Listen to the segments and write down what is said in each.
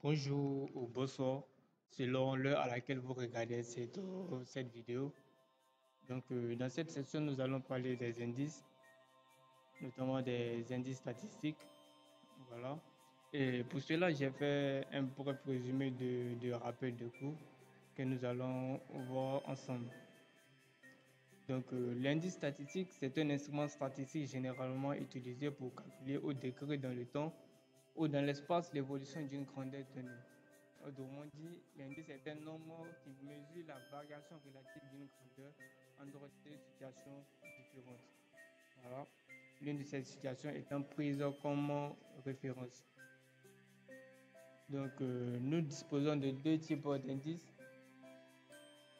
Bonjour ou bonsoir, selon l'heure à laquelle vous regardez cette vidéo. Dans cette session, nous allons parler des indices, notamment des indices statistiques. Voilà. Et pour cela, j'ai fait un bref résumé de rappel de cours que nous allons voir ensemble. L'indice statistique, c'est un instrument statistique généralement utilisé pour calculer ou décrire dans le temps ou dans l'espace l'évolution d'une grandeur donnée. Autrement dit, l'indice est un nombre qui mesure la variation relative d'une grandeur entre deux situations différentes. Voilà. L'une de ces situations étant prise comme référence. Nous disposons de deux types d'indices,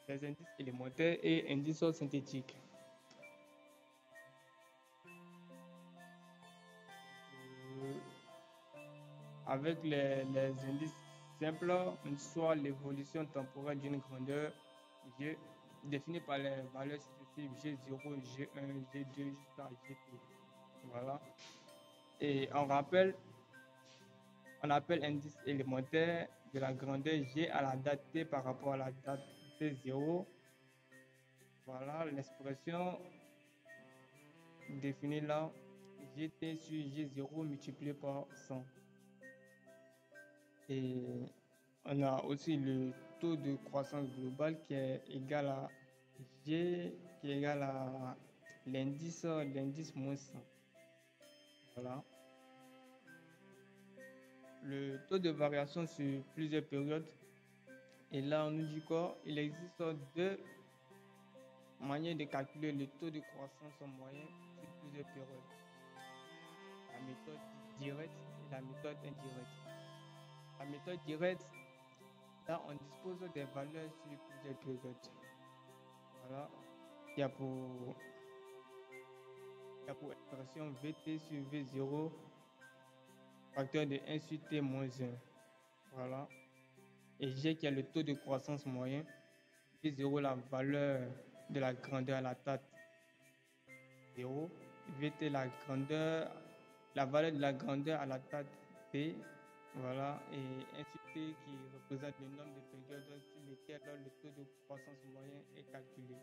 les indices élémentaires et indices synthétiques. Avec les indices simples, on soit l'évolution temporelle d'une grandeur G définie par les valeurs successives G0, G1, G2 jusqu'à Gt. Voilà. Et on appelle indice élémentaire de la grandeur G à la date T par rapport à la date T0. Voilà l'expression définie là, Gt sur G0 multiplié par 100. Et on a aussi le taux de croissance global qui est égal à G, qui est égal à l'indice moins 100. Voilà. Le taux de variation sur plusieurs périodes. Et là, on nous dit qu'il existe deux manières de calculer le taux de croissance en moyenne sur plusieurs périodes. La méthode directe et la méthode indirecte. La méthode directe, là, on dispose des valeurs sur plusieurs périodes. Voilà. Il y a pour expression Vt sur V0 facteur de 1 sur T moins 1. Voilà. Et G qui est le taux de croissance moyen. V0 la valeur de la grandeur à la date 0. Vt la valeur de la grandeur à la date T. Voilà. Et 1 sur T qui représente le nombre de périodes sur lesquelles le taux de croissance moyen est calculé.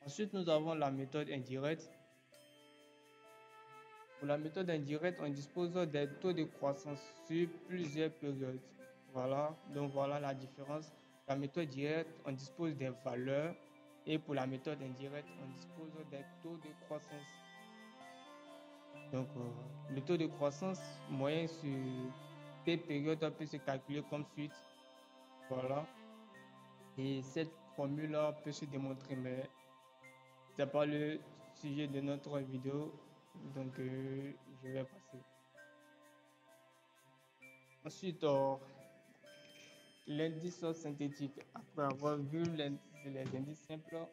Ensuite, nous avons la méthode indirecte. Pour la méthode indirecte, on dispose des taux de croissance sur plusieurs périodes. Voilà, donc voilà la différence. La méthode directe, on dispose des valeurs et pour la méthode indirecte, on dispose des taux de croissance. Le taux de croissance moyen sur des périodes peut se calculer comme suite. Voilà. Et cette formule-là peut se démontrer, mais ce n'est pas le sujet de notre vidéo. Je vais passer. Ensuite, l'indice synthétique. Après avoir vu les indices simples,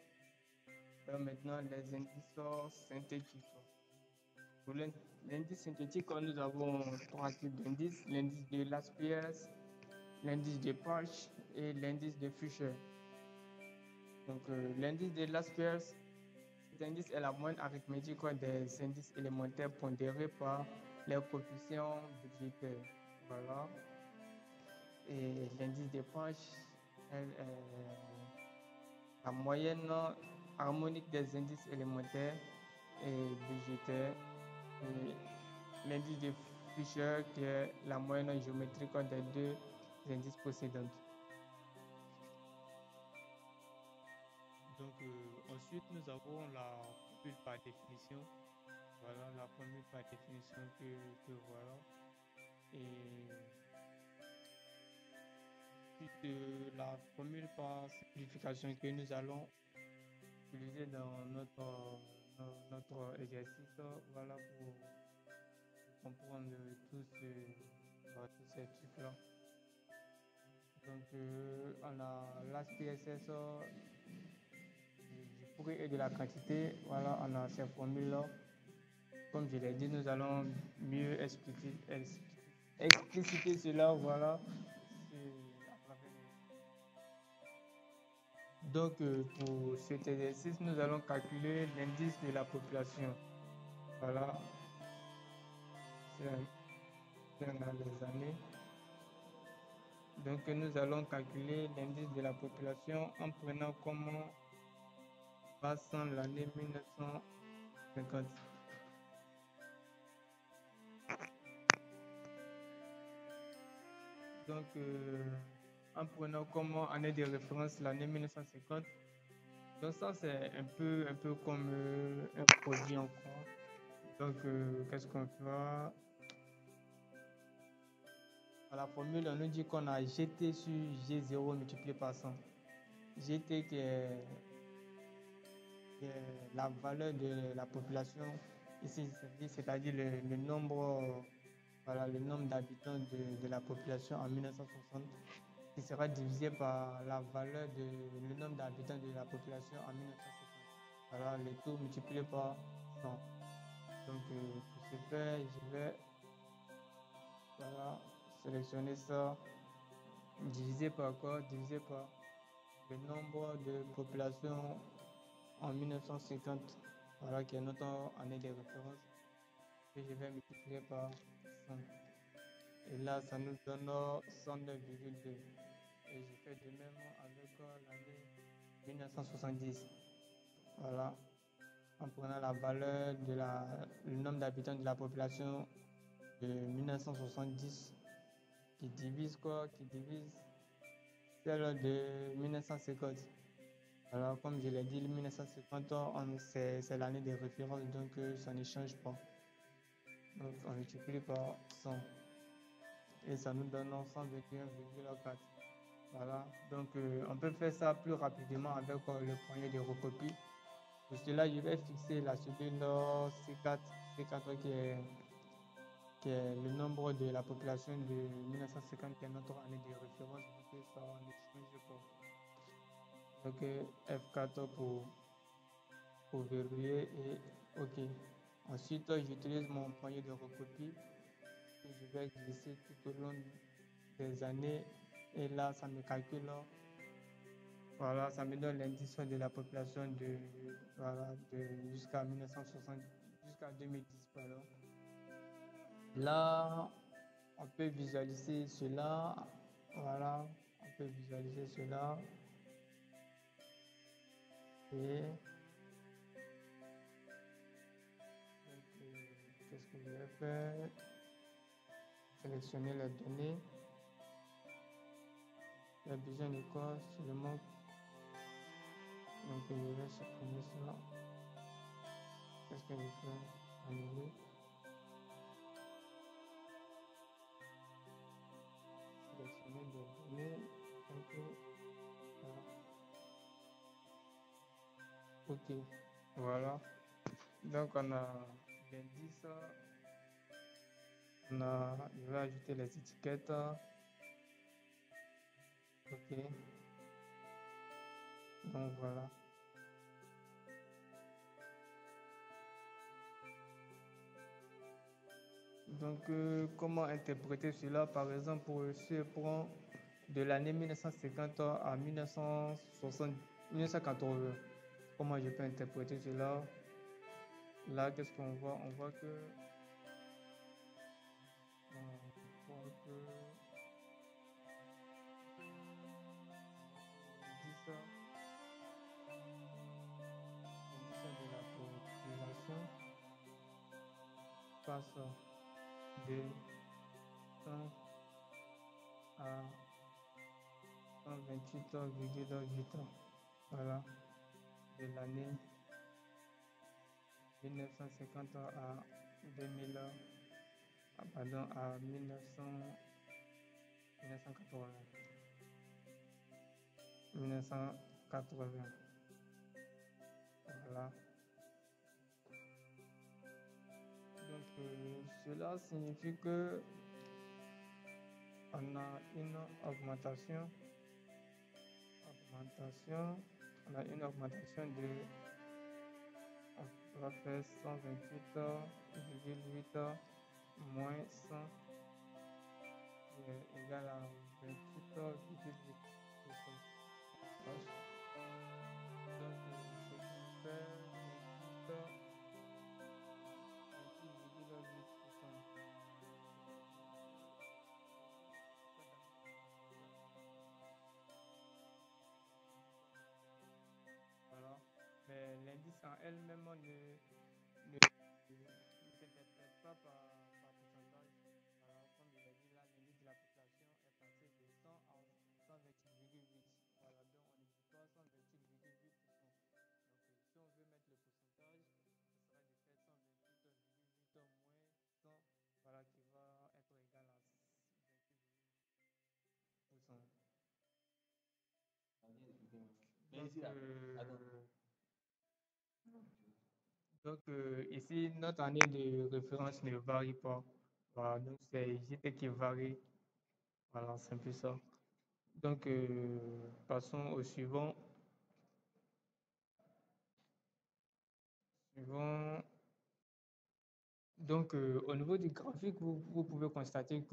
maintenant les indices synthétiques. Pour l'indice synthétique, nous avons trois types d'indices: l'indice de Laspers, l'indice de Parche et l'indice de Fisher. L'indice de Laspers, cet indice est la moyenne arithmétique des indices élémentaires pondérés par les coefficients budgétaires. Voilà. Et l'indice de Parche est la moyenne harmonique des indices élémentaires et budgétaires. Et l'indice de Fisher qui est la moyenne géométrique des deux indices précédents. Ensuite, nous avons la formule par définition. Voilà la formule par définition que voilà. Et ensuite, la formule par simplification que nous allons utiliser dans notre exercice. Voilà pour comprendre tous ces trucs-là. On a l'ASPSS du prix et de la quantité. Voilà, on a ces formules-là. Comme je l'ai dit, nous allons mieux expliciter cela. Voilà. Pour cet exercice, nous allons calculer l'indice de la population. Voilà. C'est les années. Donc nous allons calculer l'indice de la population en prenant comme passant l'année 1950. Donc en prenant comme année de référence l'année 1950. Donc ça c'est un peu comme un produit en croix. Donc qu'est-ce qu'on fera? À la formule, on nous dit qu'on a GT sur G0 multiplié par 100. GT qui est la valeur de la population ici, c'est-à-dire le nombre, voilà, le nombre d'habitants de la population en 1960, qui sera divisé par la valeur le nombre d'habitants de la population en 1950. Voilà, le tout multiplié par 100. Donc pour ce faire, je vais sélectionner ça, divisé par quoi? Divisé par le nombre de population en 1950, voilà, qui est notre année de référence, et je vais multiplier par 100. Et là, ça nous donne 109,2. Et je fais de même avec l'année 1970. Voilà, en prenant la valeur le nombre d'habitants de la population de 1970 qui divise celle de 1950. Alors, comme je l'ai dit, le 1950, c'est l'année de référence, donc ça ne change pas. Donc, on multiplie par 100 et ça nous donne 121,4. Voilà, donc on peut faire ça plus rapidement avec le poignet de recopie. Pour cela, je vais fixer la cellule C4, C4 qui est le nombre de la population de 1950, qui est notre année de référence, vu que ça ne change pas. Donc F4 pour verrouiller et OK. Ensuite, j'utilise mon poignet de recopie que je vais glisser tout au long des années et là, ça me calcule. Voilà, ça me donne l'indice de la population jusqu'à 1960, jusqu'à 2010. Pardon. Là, on peut visualiser cela. Voilà, on peut visualiser cela. Et qu'est-ce que je vais faire? Sélectionner les données. Il y a besoin de quoi seulement. Donc je vais supprimer cela. Qu'est-ce que je fais? Annuler. Sélectionner des données. Ok, voilà. Donc on a l'indice. Je vais ajouter les étiquettes. Ok. Donc voilà. Donc comment interpréter cela? Par exemple, si je prends de l'année 1950 à 1980, comment je peux interpréter cela? Là, qu'est-ce qu'on voit? On voit que de la population passe de 100 à 128,8. Voilà, de l'année 1950 à 2000, pardon, à 1980. 1980. Voilà. Donc cela signifie que on a une augmentation. On a une augmentation de, on va faire 128,8 moins 100 égal à 28,8. Donc, ce qui fait 28,8%. en elle-même ne s'interprète pas par pourcentage. Voilà, comme je l'ai dit, là, l'indice de la population est passé de 100 à 128,8. Voilà, donc on ne dit pas 128,8%. Donc si on veut mettre le pourcentage, ce sera de faire 128,8 moins 100, voilà, qui va être égal à 28,8%. Donc, ici, notre année de référence ne varie pas. Voilà, donc c'est JT qui varie. Voilà, c'est un peu ça. Donc, passons au suivant. Suivant. Donc, au niveau du graphique, vous pouvez constater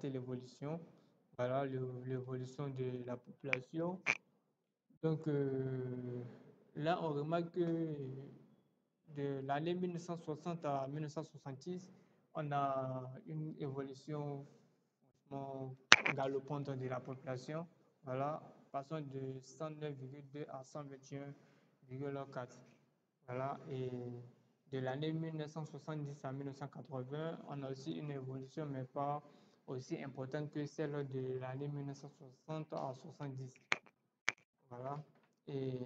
l'évolution. Voilà, l'évolution de la population. Donc, là, on remarque que de l'année 1960 à 1966, on a une évolution franchement galopante de la population. Voilà, passant de 109,2 à 121,4. Voilà, et de l'année 1970 à 1980, on a aussi une évolution, mais pas aussi importante que celle de l'année 1960 à 70. Voilà, et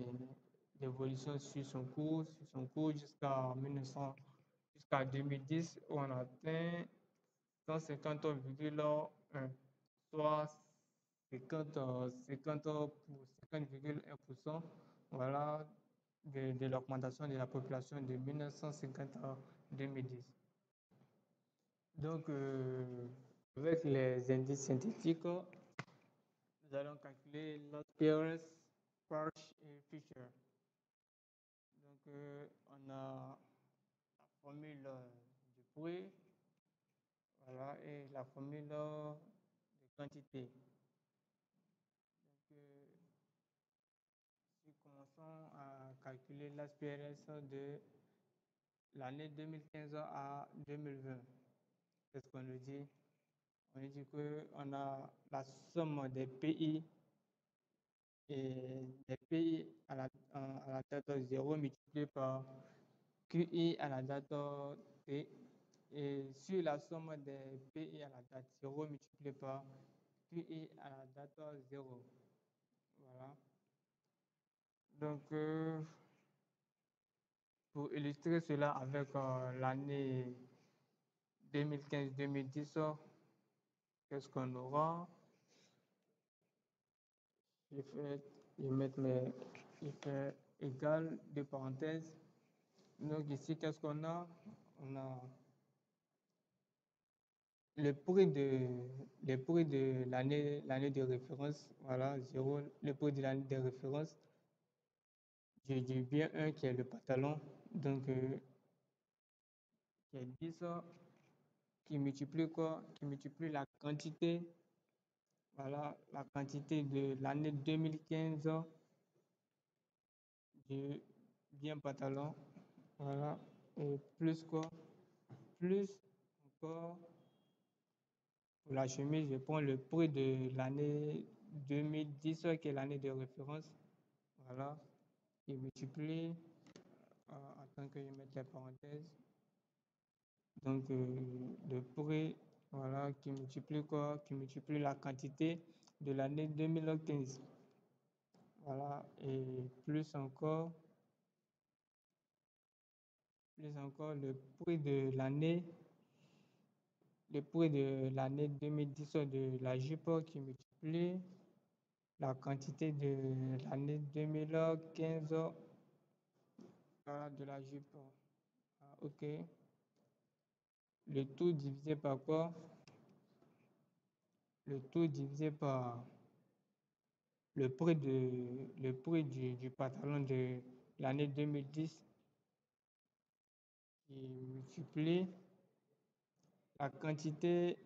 l'évolution suit son cours jusqu'à 2010 où on a atteint 150,1, soit 50,1%, voilà, de l'augmentation de la population de 1950 à 2010. Donc, avec les indices synthétiques, nous allons calculer l'appearance, Parch et Fisher. Donc, on a la formule du bruit, voilà, et la formule de quantité. Donc, si commençons à calculer l'appearance de l'année 2015 à 2020, qu'est-ce qu'on nous dit? On nous dit qu'on a la somme des pays et des pays à la date 0 multiplié par QI à la date T, et sur la somme des PI à la date 0 multiplié par QI à la date 0. Voilà. Donc, pour illustrer cela avec l'année 2015-2010, qu'est-ce qu'on aura? Je fais égal de parenthèses. Donc ici, qu'est-ce qu'on a? On a le prix de l'année de référence, voilà, 0, le prix de l'année de référence du bien 1 qui est le pantalon, donc qui est 10, qui multiplie quoi? Qui multiplie la quantité, voilà, la quantité de l'année 2015 du bien pantalon, voilà, et plus quoi? Plus encore pour la chemise, je prends le prix de l'année 2010 qui est l'année de référence, voilà, qui multiplie, attends que je mette les parenthèses, donc le prix, voilà, qui multiplie quoi? Qui multiplie la quantité de l'année 2015, voilà, et plus encore le prix de l'année 2010 de la jupe qui multiplie la quantité de l'année 2015, voilà, de la jupe. Ah, ok. Le tout divisé par quoi? Le tout divisé par le prix du pantalon de l'année 2010 qui multiplie la quantité,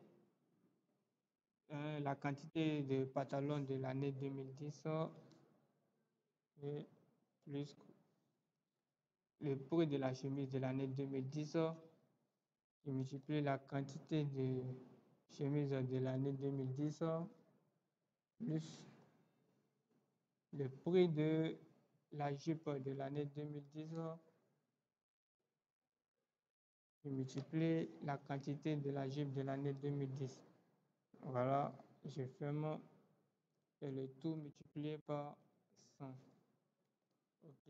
la quantité de pantalon de l'année 2010 et plus le prix de la chemise de l'année 2010 qui multiplie la quantité de chemise de l'année 2010 plus le prix de la jupe de l'année 2010, je multiplie la quantité de la jupe de l'année 2010. Voilà, je ferme et le tout multiplié par 100. Ok.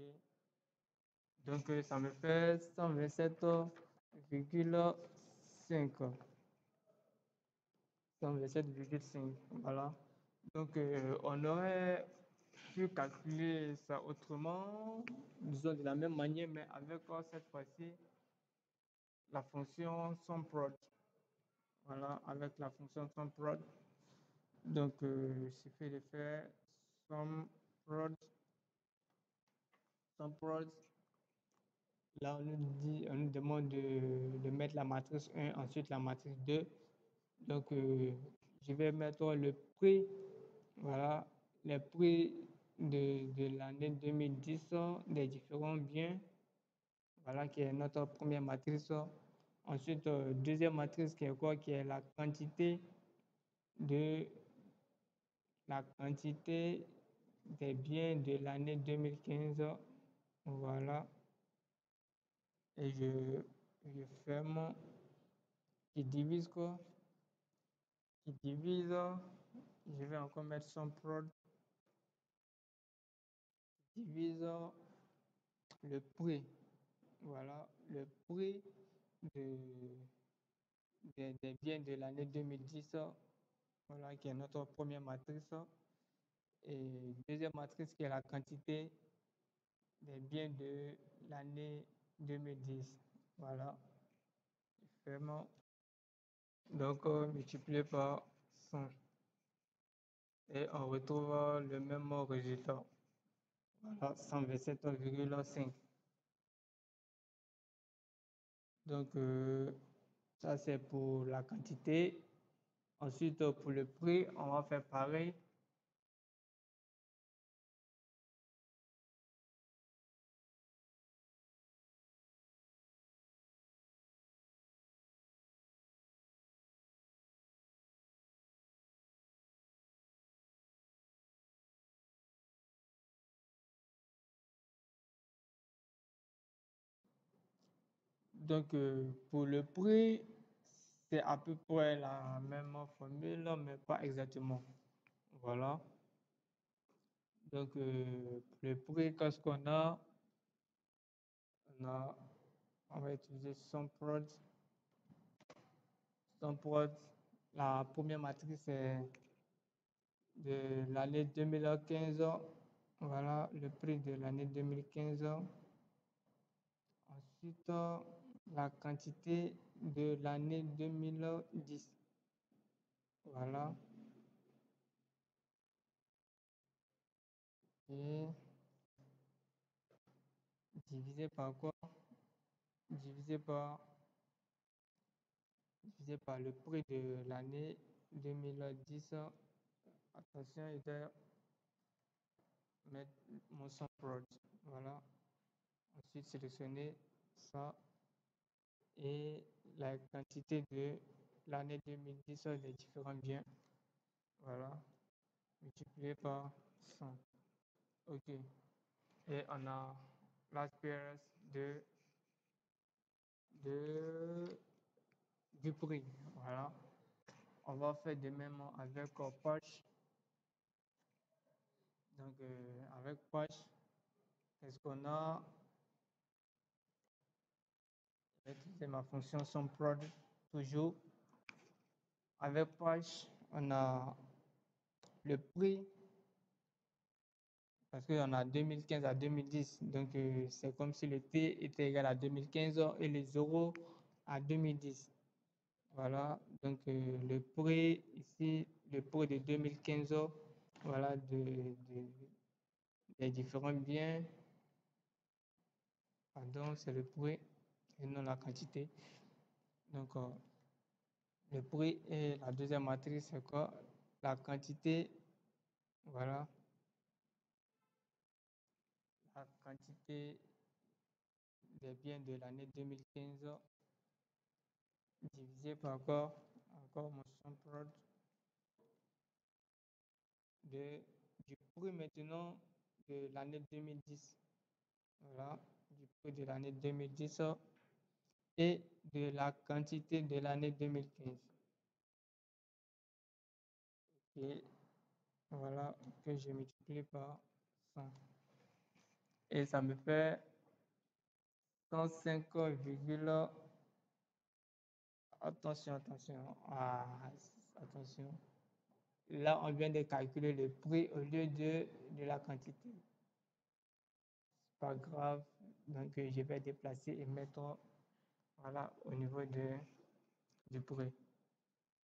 Donc, ça me fait 127,5. 127,5. Voilà. Donc, on aurait pu calculer ça autrement, disons de la même manière, mais avec cette fois-ci la fonction SUMPROD. Voilà, avec la fonction SUMPROD. Donc, il suffit de faire SUMPROD. SUMPROD. Là, on nous demande de mettre la matrice 1, ensuite la matrice 2. Donc, je vais mettre le prix, voilà, les prix de l'année 2010 des différents biens, voilà, qui est notre première matrice. Ensuite, deuxième matrice qui est quoi? Qui est la quantité de la quantité des biens de l'année 2015. Voilà. Et je ferme, qui divise quoi? Qui divise, je vais encore mettre son prod, divise le prix. Voilà, le prix de, des biens de l'année 2010, voilà, qui est notre première matrice. Et deuxième matrice qui est la quantité des biens de l'année 2010. Voilà, vraiment. Donc, multiplié par 100. Et on retrouve le même résultat. Voilà, 127,5. Donc, ça c'est pour la quantité. Ensuite, pour le prix, on va faire pareil. Donc, pour le prix, c'est à peu près la même formule, mais pas exactement. Voilà. Donc, pour le prix, qu'est-ce qu'on a? On va utiliser SUMPROD. SUMPROD, la première matrice est de l'année 2015. Voilà, le prix de l'année 2015. Ensuite, la quantité de l'année 2010. Voilà. Et divisé par quoi? Divisé par, divisé par le prix de l'année 2010. Attention, je dois mettre mon son prod. Voilà. Ensuite, sélectionner ça et la quantité de l'année 2010 des différents biens. Voilà. Multiplié par 100. OK. Et on a l'aspérance de, du prix. Voilà. On va faire de même avec page. Donc, avec page, qu'est-ce qu'on a? Je vais utiliser ma fonction SUMPROD toujours. Avec page, on a le prix parce qu'on a 2015 à 2010. Donc, c'est comme si le T était égal à 2015 et les euros à 2010. Voilà. Donc, le prix ici, le prix de 2015, voilà, des différents biens. Pardon, c'est le prix et non la quantité. Donc, le prix et la deuxième matrice, c'est quoi? La quantité, voilà, la quantité des biens de l'année 2015 divisé par quoi? Encore mon SUMPROD du prix maintenant de l'année 2010. Voilà, du prix de l'année 2010 et de la quantité de l'année 2015. Et voilà, que je multiplie par 100. Et ça me fait 105, attention, attention. Là, on vient de calculer le prix au lieu de la quantité. Pas grave, donc je vais déplacer et mettre voilà, au niveau du prix.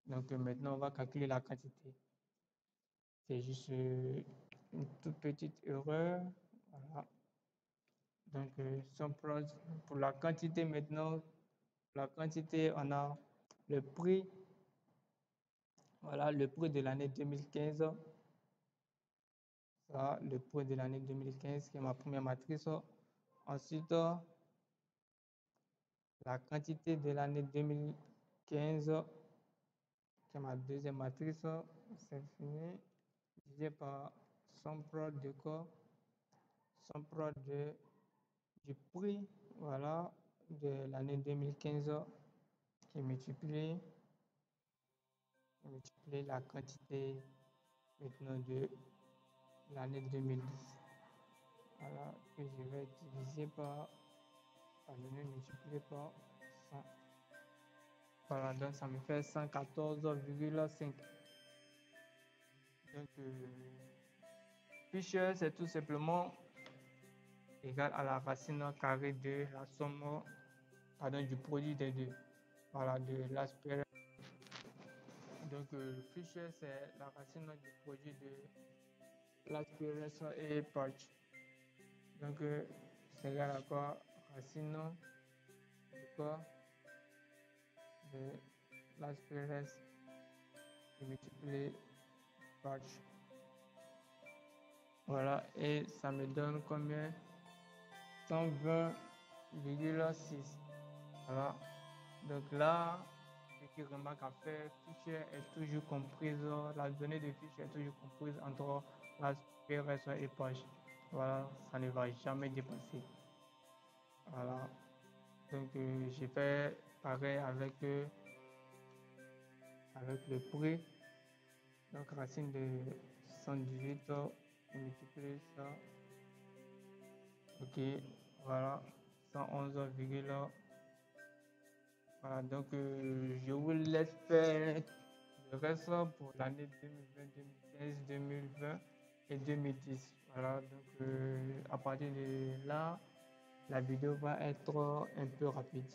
Donc maintenant, on va calculer la quantité. C'est juste une toute petite erreur. Voilà. Donc, pour la quantité maintenant, la quantité, on a le prix. Voilà, le prix de l'année 2015. Ça, le prix de l'année 2015, qui est ma première matrice. Ensuite, la quantité de l'année 2015, qui est ma deuxième matrice, c'est fini. Divisé par somme prod de quoi? Somme prod du prix, voilà, de l'année 2015, qui multiplie la quantité maintenant de l'année 2010. Voilà, que je vais diviser par, multiplier par 100. Voilà, donc ça me fait 114,5. Donc, Fisher, c'est tout simplement égal à la racine carrée de la somme, du produit des deux. Voilà, de l'aspect. Donc, Fisher, c'est la racine du produit de l'aspiration et patch. Donc, c'est égal à quoi? Racine de quoi? De l'aspiration multiplié patch. Voilà, et ça me donne combien? 120,6. Voilà. Donc là, ce qui remarque à faire, Fisher est toujours comprise, la donnée de Fisher est toujours comprise entre l'aspiration et page. Voilà, ça ne va jamais dépasser. Voilà. Donc j'ai fait pareil avec le prix. Donc racine de 118, multiplié ça. Ok, voilà, 111, voilà, donc je vous laisse faire le reste pour l'année 2020, 2015, 2020 et 2010. Voilà, donc à partir de là, la vidéo va être un peu rapide.